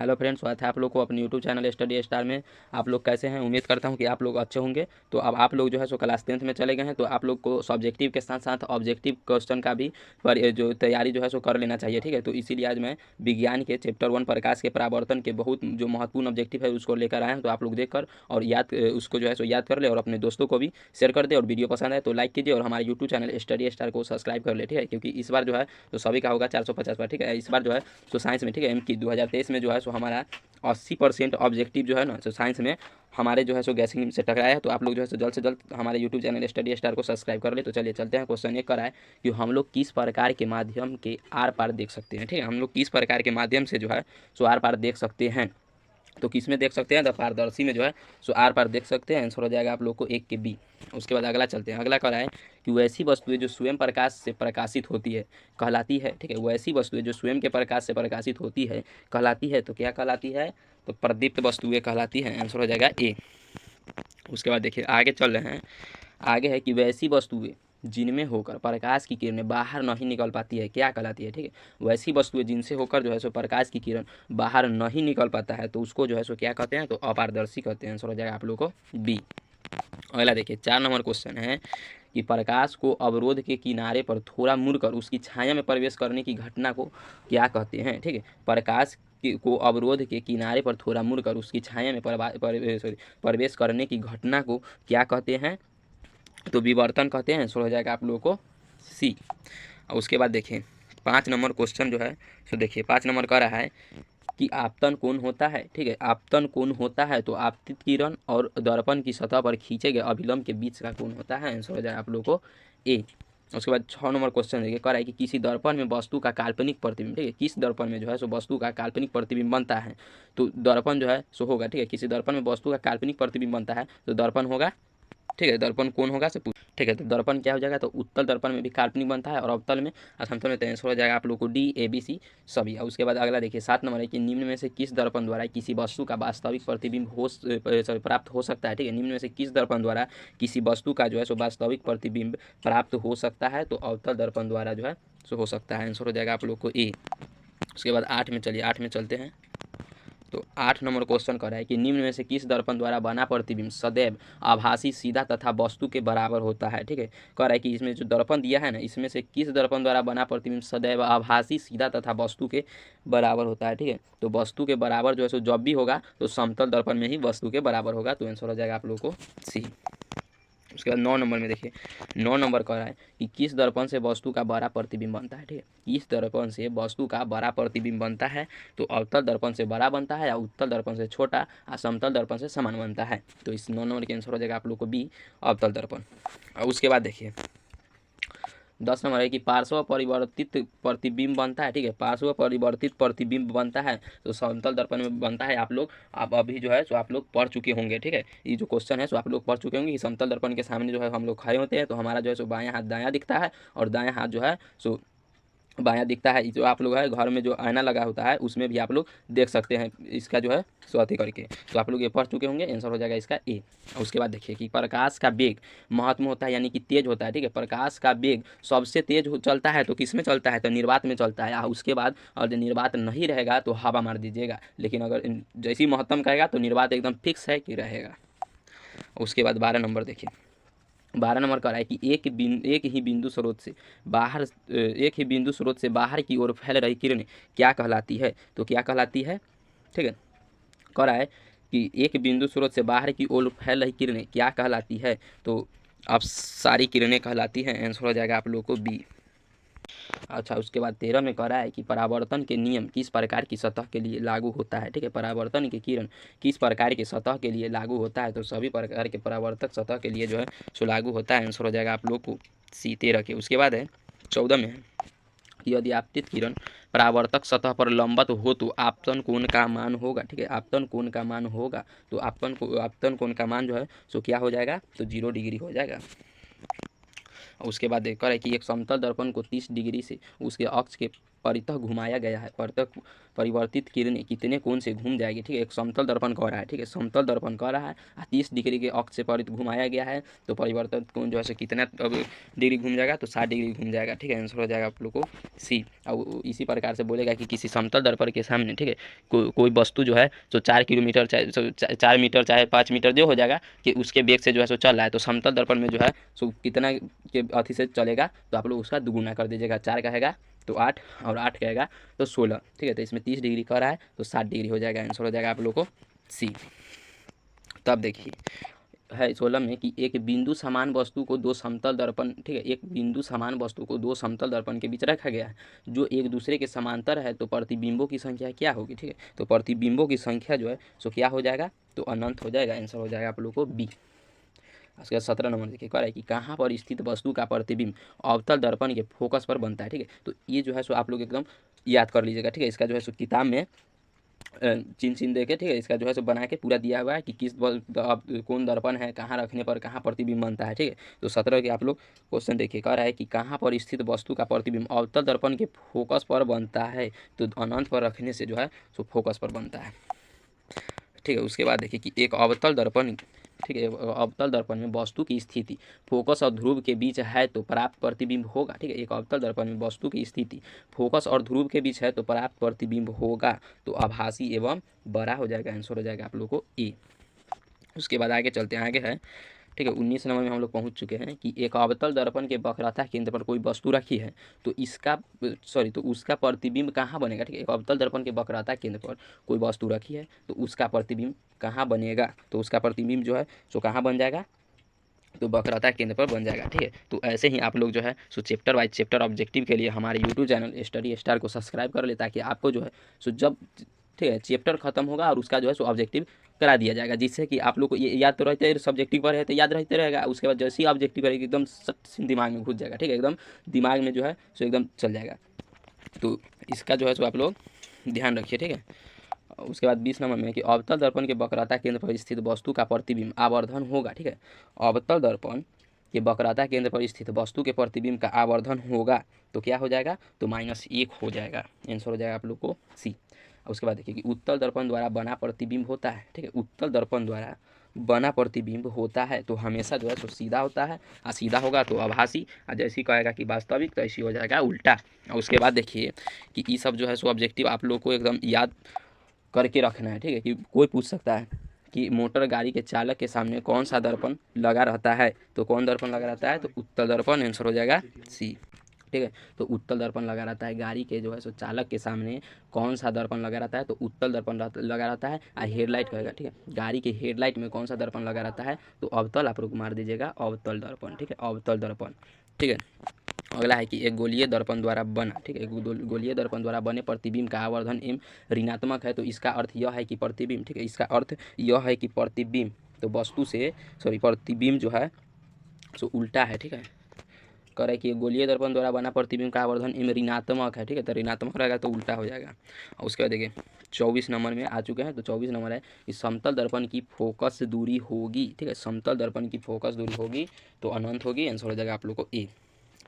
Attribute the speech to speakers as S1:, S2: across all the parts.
S1: Hello friends, स्वागत है आप लोग को अपने यूट्यूब चैनल स्टडी स्टार में। आप लोग कैसे हैं? उम्मीद करता हूं कि आप लोग अच्छे होंगे। तो अब आप लोग जो है सो क्लास 10th में चले गए हैं, तो आप लोग को सब्जेक्टिव के साथ साथ ऑब्जेक्टिव क्वेश्चन का भी जो तैयारी जो है सो कर लेना चाहिए। ठीक है, तो इसीलिए आज मैं विज्ञान के चैप्टर 1 प्रकाश के परावर्तन के बहुत जो महत्वपूर्ण ऑब्जेक्टिव है उसको लेकर आया हूँ। तो आप लोग देख कर और उसको जो है सो याद कर ले और अपने दोस्तों को भी शेयर कर दे। और वीडियो पसंद आए तो लाइक कीजिए और हमारे यूट्यूब चैनल स्टडी स्टार को सब्सक्राइब कर ले। ठीक है, क्योंकि इस बार जो है तो सभी का होगा 450 पर। ठीक है, इस बार जो है सो साइंस में, ठीक है, कि 2023 में जो है सो हमारा 80% ऑब्जेक्टिव जो है ना तो साइंस में हमारे जो है सो गैसिंग से टकराया है। तो आप लोग जो है सो जल्द से जल्द हमारे यूट्यूब चैनल स्टडी स्टार को सब्सक्राइब कर ले। तो चलिए चलते हैं, क्वेश्चन एक कराए कि हम लोग किस प्रकार के माध्यम के आर पार देख सकते हैं। ठीक है, हम लोग किस प्रकार के माध्यम से जो है सो आर पार देख सकते हैं। तो किस में देख सकते हैं? तो पारदर्शी में जो है सो आर पार देख सकते हैं। आंसर हो जाएगा आप लोग को 1 के बी। उसके बाद अगला चलते हैं। अगला कह रहा है कि वैसी वस्तुएं जो स्वयं प्रकाश से प्रकाशित होती है कहलाती है। ठीक है, वैसी वस्तुएं जो स्वयं के प्रकाश से प्रकाशित होती है कहलाती है। तो क्या कहलाती है? तो प्रदीप्त वस्तुएं कहलाती हैं। आंसर हो जाएगा ए। उसके बाद देखिए आगे चल रहे हैं। आगे है कि वैसी वस्तुएं जिनमें होकर प्रकाश की किरणें बाहर नहीं निकल पाती है क्या कहलाती है। ठीक है, वैसी वस्तुएं जिनसे होकर जो है सो प्रकाश की किरण बाहर नहीं निकल पाता है तो उसको जो है सो क्या कहते हैं? तो अपारदर्शी कहते हैं। आंसर हो जाएगा आप लोगों को बी। अगला देखिए 4 नंबर क्वेश्चन है कि प्रकाश को अवरोध के किनारे पर थोड़ा मुड़कर उसकी छाया में प्रवेश करने की घटना को क्या कहते हैं। ठीक है, प्रकाश को अवरोध के किनारे पर थोड़ा मुड़कर उसकी छाया में प्रवेश करने की घटना को क्या कहते हैं? तो विवर्तन कहते हैं। आंसर हो जाएगा आप लोगों को सी। और उसके बाद देखिए 5 नंबर क्वेश्चन जो है तो देखिए 5 नंबर कह रहा है कि आपतन कोण होता है। ठीक है, आपतन कोण होता है तो आपतित किरण और दर्पण की सतह पर खींचे गए अभिलंब के बीच का कोण होता है। आंसर हो जाएगा आप लोगों को ए। उसके बाद 6 नंबर क्वेश्चन देखिए कह रहा है कि किसी दर्पण में वस्तु का काल्पनिक प्रतिबिंब, ठीक है, किस दर्पण में जो है सो वस्तु का काल्पनिक प्रतिबिंब बनता है। तो दर्पण जो है सो होगा, ठीक है, किसी दर्पण में वस्तु का काल्पनिक प्रतिबिंब बनता है तो दर्पण होगा। ठीक है, दर्पण कौन होगा से पूछ। ठीक है, तो दर्पण क्या हो जाएगा? तो उत्तल दर्पण में भी काल्पनिक बनता है और अवतल में असमतल में। तो आंसर हो जाएगा आप लोग को डी ए बी सी सभी। और उसके बाद अगला देखिए 7 नंबर है कि निम्न में से किस दर्पण द्वारा किसी वस्तु का वास्तविक प्रतिबिंब प्राप्त हो सकता है। ठीक है, निम्न में से किस दर्पण द्वारा किसी वस्तु का जो है सो वास्तविक प्रतिबिंब प्राप्त हो सकता है। तो अवतल दर्पण द्वारा जो है सो हो सकता है। आंसर हो जाएगा आप लोग को ए। उसके बाद 8 में चलिए 8 में चलते हैं। तो 8 नंबर क्वेश्चन कर रहा है कि निम्न में से किस दर्पण द्वारा बना प्रतिबिंब सदैव आभासी, सीधा तथा वस्तु के बराबर होता है। ठीक है, कह रहा है कि इसमें जो दर्पण दिया है ना, इसमें से किस दर्पण द्वारा बना प्रतिबिंब सदैव आभासी, सीधा तथा वस्तु के बराबर होता है। ठीक है, तो वस्तु के बराबर जो है सो जब भी होगा तो समतल दर्पण में ही वस्तु के बराबर होगा। तो आंसर हो जाएगा आप लोगों को सी। उसके बाद 9 नंबर में देखिए 9 नंबर कह रहा है कि किस दर्पण से वस्तु का बड़ा प्रतिबिंब बनता है। ठीक है, किस दर्पण से वस्तु का बड़ा प्रतिबिंब बनता है। तो अवतल दर्पण से बड़ा बनता है या उत्तल दर्पण से छोटा या समतल दर्पण से समान बनता है। तो इस 9 नंबर के आंसर हो जाएगा आप लोग को बी, अवतल दर्पण। और उसके बाद देखिए 10 नंबर है कि पार्श्व परिवर्तित प्रतिबिंब बनता है। ठीक है, पार्श्व परिवर्तित प्रतिबिंब बनता है तो समतल दर्पण में बनता है। आप अभी जो है सो आप लोग पढ़ चुके होंगे। ठीक है, ये जो क्वेश्चन है सो आप लोग पढ़ चुके होंगे कि समतल दर्पण के सामने जो है हम लोग खड़े होते हैं तो हमारा जो है सो बायां हाथ दायां दिखता है और दायां हाथ जो है सो बायां दिखता है। जो आप लोग है घर में जो आईना लगा होता है उसमें भी आप लोग देख सकते हैं इसका जो है स्वाति करके। तो आप लोग ये पढ़ चुके होंगे। आंसर हो जाएगा इसका ए। उसके बाद देखिए कि प्रकाश का वेग महत्तम होता है यानी कि तेज होता है। ठीक है, प्रकाश का वेग सबसे तेज चलता है तो किस में चलता है? तो निर्वात में चलता है। उसके बाद और निर्वात नहीं रहेगा तो हवा मार दीजिएगा, लेकिन अगर जैसी महत्तम कहेगा तो निर्वात एकदम फिक्स है कि रहेगा। उसके बाद 12 नंबर देखिए 12 नंबर कह रहा है कि एक ही बिंदु स्रोत से बाहर की ओर फैल रही किरणें क्या कहलाती है। तो क्या कहलाती है? ठीक है, कह रहा है कि एक बिंदु स्रोत से बाहर की ओर फैल रही किरणें क्या कहलाती है। तो अब सारी किरणें कहलाती हैं। आंसर हो जाएगा आप लोगों को बी। अच्छा, उसके बाद 13 में कह रहा है कि परावर्तन के नियम किस प्रकार की सतह के लिए लागू होता है। ठीक है, परावर्तन के किरण किस प्रकार की सतह के लिए लागू होता है। तो सभी प्रकार के परावर्तक सतह के लिए जो है सो लागू होता है। आंसर हो जाएगा आप लोग को सी 13 के। उसके बाद है 14 में है कि यदि आपतित किरण परावर्तक सतह पर लंबवत हो तो आपतन कोण का मान होगा। ठीक है, आपतन कोण का मान होगा तो आपतन कोण का मान जो है सो क्या हो जाएगा? तो 0 डिग्री हो जाएगा। उसके बाद देखकर है कि एक समतल दर्पण को 30 डिग्री से उसके अक्ष के परितः घुमाया गया है, परितः परिवर्तित किरणें कितने कोण से घूम जाएगी, ठीक है। एक समतल दर्पण कह रहा है, ठीक है, समतल दर्पण कह रहा है 30 डिग्री के अक्ष से परित घुमाया गया है, तो परिवर्तित कोण जो है कितना डिग्री घूम जाएगा, तो 60 डिग्री घूम जाएगा, ठीक है। आंसर हो जाएगा आप लोग को सी। और इसी प्रकार से बोलेगा कि किसी समतल दर्पण के सामने, ठीक है, कोई वस्तु जो है जो 4 किलोमीटर चाहे 4 मीटर चाहे 5 मीटर जो हो जाएगा कि उसके वेग से जो है सो चल रहा है, तो समतल दर्पण में जो है सो कितना के अथी से चलेगा, तो आप लोग उसका दुगुना कर दीजिएगा। 4 कहेगा तो 8 और 8 कहेगा तो 16, ठीक है। तो इसमें 30 डिग्री कर रहा है तो 60 डिग्री हो जाएगा। आंसर हो जाएगा आप लोग को सी। तब देखिए है 16 में कि एक बिंदु समान वस्तु को दो समतल दर्पण, ठीक है, एक बिंदु समान वस्तु को दो समतल दर्पण के बीच रखा गया है जो एक दूसरे के समांतर है, तो प्रतिबिंबों की संख्या क्या होगी, ठीक है। तो प्रतिबिंबों की संख्या जो है सो क्या हो जाएगा, तो अनंत हो जाएगा। आंसर हो जाएगा आप लोग को बी। उसके बाद 17 नंबर देखिए कह रहा है कि कहाँ पर स्थित वस्तु का प्रतिबिंब अवतल दर्पण के फोकस पर बनता है, ठीक है। तो ये जो है सो आप लोग एकदम याद कर लीजिएगा, ठीक है। इसका जो है सो किताब में चिन्ह चिन्ह देके, ठीक है, इसका जो है सो बना के पूरा दिया हुआ है कि किस कौन दर्पण है, कहाँ रखने पर कहाँ प्रतिबिंब बनता है, ठीक है। तो 17 के आप लोग क्वेश्चन देखिए कह रहा है कि कहाँ पर स्थित वस्तु का प्रतिबिंब अवतल दर्पण के फोकस पर बनता है, तो अनंत पर रखने से जो है सो फोकस पर बनता है, ठीक है। उसके बाद देखिए कि एक अवतल दर्पण, ठीक है, अवतल दर्पण में वस्तु की स्थिति फोकस और ध्रुव के बीच है तो प्राप्त प्रतिबिंब होगा, ठीक है। एक अवतल दर्पण में वस्तु की स्थिति फोकस और ध्रुव के बीच है तो प्राप्त प्रतिबिंब होगा, तो आभासी एवं बड़ा हो जाएगा। आंसर हो जाएगा आप लोग को ए। उसके बाद आगे चलते हैं, आगे है, ठीक है, 19 नंबर में हम लोग पहुंच चुके हैं कि एक अवतल दर्पण के वक्रता केंद्र पर कोई वस्तु रखी है, तो इसका तो उसका प्रतिबिंब कहाँ बनेगा, ठीक है। एक अवतल दर्पण के वक्रता केंद्र पर कोई वस्तु रखी है तो उसका प्रतिबिंब कहाँ बनेगा, तो उसका प्रतिबिंब जो है सो कहाँ बन जाएगा, तो वक्रता केंद्र पर बन जाएगा, ठीक है। तो ऐसे ही आप लोग जो है सो चैप्टर वाइज चैप्टर ऑब्जेक्टिव के लिए हमारे यूट्यूब चैनल स्टडी स्टार को सब्सक्राइब कर ले, ताकि आपको जो है सो जब, ठीक है, चैप्टर खत्म होगा और उसका जो है सो ऑब्जेक्टिव करा दिया जाएगा, जिससे कि आप लोग को ये याद तो रहते सब्जेक्टिव पर है तो याद रहते रहेगा। उसके बाद जैसे ही ऑब्जेक्टिव रहेगी एकदम सट दिमाग में घुस जाएगा, ठीक है, एकदम दिमाग में जो है सो एकदम चल जाएगा। तो इसका जो है सो आप लोग ध्यान रखिए, ठीक है। उसके बाद 20 नंबर में कि अवतल दर्पण के वक्रता केंद्र पर स्थित वस्तु का प्रतिबिंब आवर्धन होगा, ठीक है। अवतल दर्पण के वक्रता केंद्र पर स्थित वस्तु के प्रतिबिंब का आवर्धन होगा, तो क्या हो जाएगा, तो -1 हो जाएगा। आंसर हो जाएगा आप लोग को सी। उसके बाद देखिए कि उत्तल दर्पण द्वारा बना प्रतिबिंब होता है, ठीक है। उत्तल दर्पण द्वारा बना प्रतिबिंब होता है तो हमेशा जो है तो सीधा होता है, और सीधा होगा तो आभासी, और जैसी कहेगा कि वास्तविक तो ऐसी हो जाएगा उल्टा। और उसके बाद देखिए कि ये सब जो है सो ऑब्जेक्टिव आप लोग को एकदम याद करके रखना है, ठीक है। कि कोई पूछ सकता है कि मोटर गाड़ी के चालक के सामने कौन सा दर्पण लगा रहता है, तो कौन दर्पण लगा रहता है, तो उत्तल दर्पण। आंसर हो जाएगा सी, ठीक है। तो उत्तल दर्पण लगा रहता है गाड़ी के जो है सो चालक के सामने, कौन सा दर्पण लगा रहता है, तो उत्तल दर्पण लगा रहता है। और हेडलाइट कहेगा, ठीक है, गाड़ी के हेडलाइट में कौन सा दर्पण लगा रहता है, तो अवतल आप लोग मार दीजिएगा, अवतल दर्पण, ठीक है, अवतल दर्पण, ठीक है। अगला है कि एक गोलीय दर्पण द्वारा बना, ठीक है, एक गोलीय दर्पण द्वारा बने प्रतिबिंब का आवर्धन एम ऋणात्मक है, तो इसका अर्थ यह है कि प्रतिबिंब, ठीक है, इसका अर्थ यह है कि प्रतिबिंब तो वस्तु से प्रतिबिंब जो है सो उल्टा है, ठीक है। कह रहा है कि गोलीय दर्पण द्वारा बना प्रतिबिंब का आवर्धन एम ऋणात्मक है, ठीक है, तो ऋणात्मक रहेगा तो उल्टा हो जाएगा। और उसके बाद देखिए 24 नंबर में आ चुके हैं, तो 24 नंबर है कि समतल दर्पण की फोकस दूरी होगी, ठीक है, समतल दर्पण की फोकस दूरी होगी तो अनंत होगी। आंसर हो जाएगा आप लोग को ए।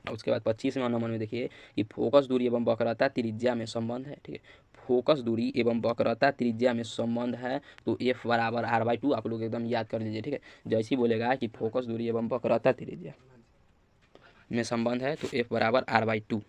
S1: और उसके बाद 25वें नंबर में देखिए कि फोकस दूरी एवं वक्रता त्रिज्या में संबंध है, ठीक है, फोकस दूरी एवं वक्रता त्रिज्या में संबंध है, तो F बराबर r/2 आप लोग एकदम याद कर लीजिए, ठीक है। जैसे ही बोलेगा कि फोकस दूरी एवं वक्रता त्रिज्या में संबंध है तो F बराबर r/2।